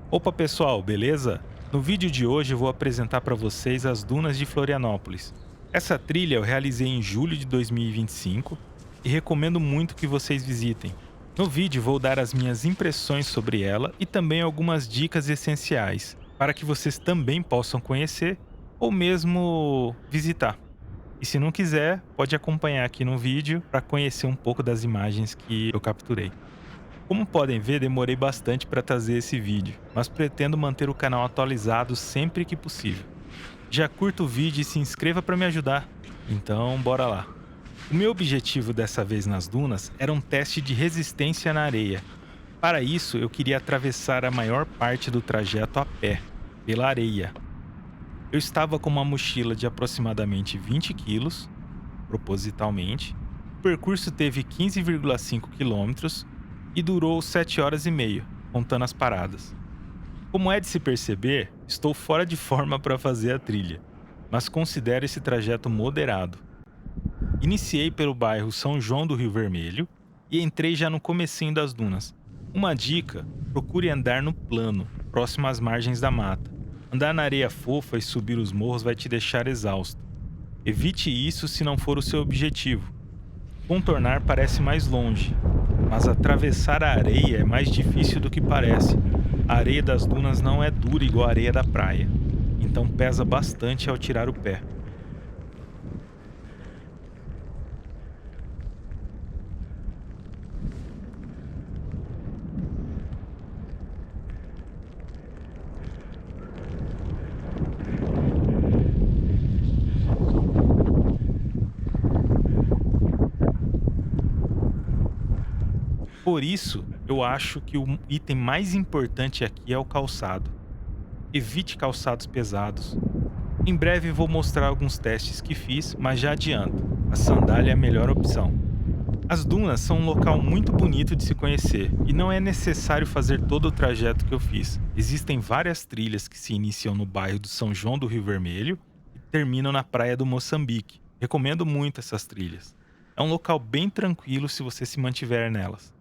Opa pessoal, beleza? No vídeo de hoje eu vou apresentar para vocês as dunas de Florianópolis. Essa trilha eu realizei em julho de 2025 e 25 e recomendo muito que vocês visitem. No vídeo vou dar as minhas impressões sobre ela e também algumas dicas essenciais para que vocês também possam conhecer ou mesmo visitar. E se não quiser, pode acompanhar aqui no vídeo para conhecer um pouco das imagens que eu capturei. Como podem ver, demorei bastante para trazer esse vídeo, mas pretendo manter o canal atualizado sempre que possível. Já curta o vídeo e se inscreva para me ajudar. Então, bora lá. O meu objetivo dessa vez nas dunas era um teste de resistência na areia. Para isso, eu queria atravessar a maior parte do trajeto a pé, pela areia. Eu estava com uma mochila de aproximadamente 20 quilos, propositalmente. O percurso teve 15,5 quilômetros e durou 7 horas e meia, contando as paradas. Como é de se perceber, estou fora de forma para fazer a trilha, mas considero esse trajeto moderado. Iniciei pelo bairro São João do Rio Vermelho e entrei já no comecinho das dunas. Uma dica: procure andar no plano, próximo às margens da mata. Andar na areia fofa e subir os morros vai te deixar exausto. Evite isso se não for o seu objetivo. Contornar parece mais longe, mas atravessar a areia é mais difícil do que parece. A areia das dunas não é dura igual a areia da praia, então pesa bastante ao tirar o pé. Por isso, eu acho que o item mais importante aqui é o calçado. Evite calçados pesados. Em breve vou mostrar alguns testes que fiz, mas já adianto, a sandália é a melhor opção. As dunas são um local muito bonito de se conhecer e não é necessário fazer todo o trajeto que eu fiz. Existem várias trilhas que se iniciam no bairro do São João do Rio Vermelho e terminam na praia do Moçambique. Recomendo muito essas trilhas. É um local bem tranquilo se você se mantiver nelas.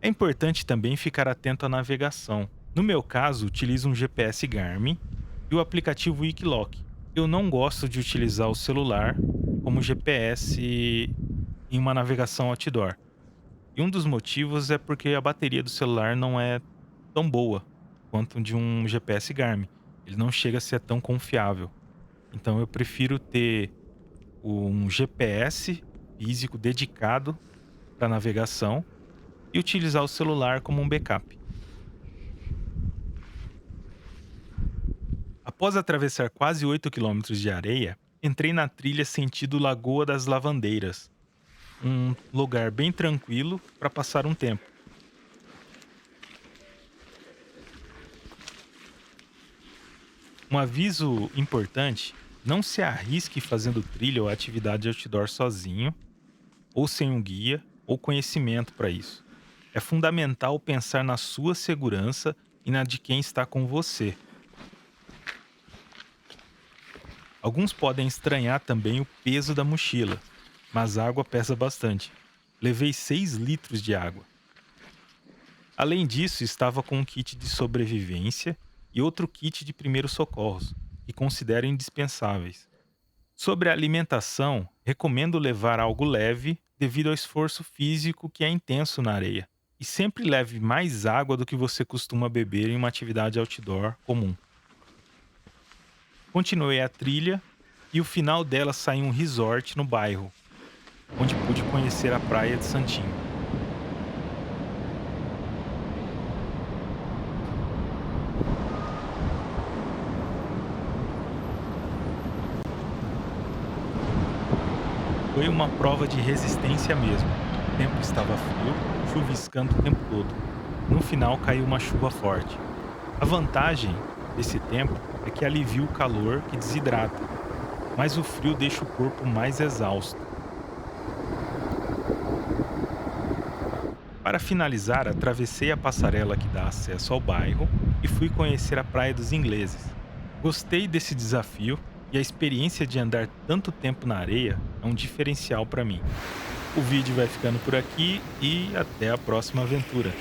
É importante também ficar atento à navegação. No meu caso, utilizo um GPS Garmin e o aplicativo Wikiloc. Eu não gosto de utilizar o celular como GPS em uma navegação outdoor. E um dos motivos é porque a bateria do celular não é tão boa quanto de um GPS Garmin. Ele não chega a ser tão confiável. Então eu prefiro ter um GPS físico dedicado para navegação e utilizar o celular como um backup. Após atravessar quase 8 quilômetros de areia, entrei na trilha sentido Lagoa das Lavandeiras, um lugar bem tranquilo para passar um tempo. Um aviso importante: não se arrisque fazendo trilha ou atividade outdoor sozinho, ou sem um guia ou conhecimento para isso. É fundamental pensar na sua segurança e na de quem está com você. Alguns podem estranhar também o peso da mochila, mas a água pesa bastante. Levei 6 litros de água. Além disso, estava com um kit de sobrevivência e outro kit de primeiros socorros, que considero indispensáveis. Sobre a alimentação, recomendo levar algo leve devido ao esforço físico que é intenso na areia. E sempre leve mais água do que você costuma beber em uma atividade outdoor comum. Continuei a trilha e o final dela sai em um resort no bairro, onde pude conhecer a praia de Santinho. Foi uma prova de resistência mesmo. O tempo estava frio, chuviscando o tempo todo. No final caiu uma chuva forte. A vantagem desse tempo é que alivia o calor que desidrata, mas o frio deixa o corpo mais exausto. Para finalizar, atravessei a passarela que dá acesso ao bairro e fui conhecer a Praia dos Ingleses. Gostei desse desafio e a experiência de andar tanto tempo na areia é um diferencial para mim. O vídeo vai ficando por aqui e até a próxima aventura.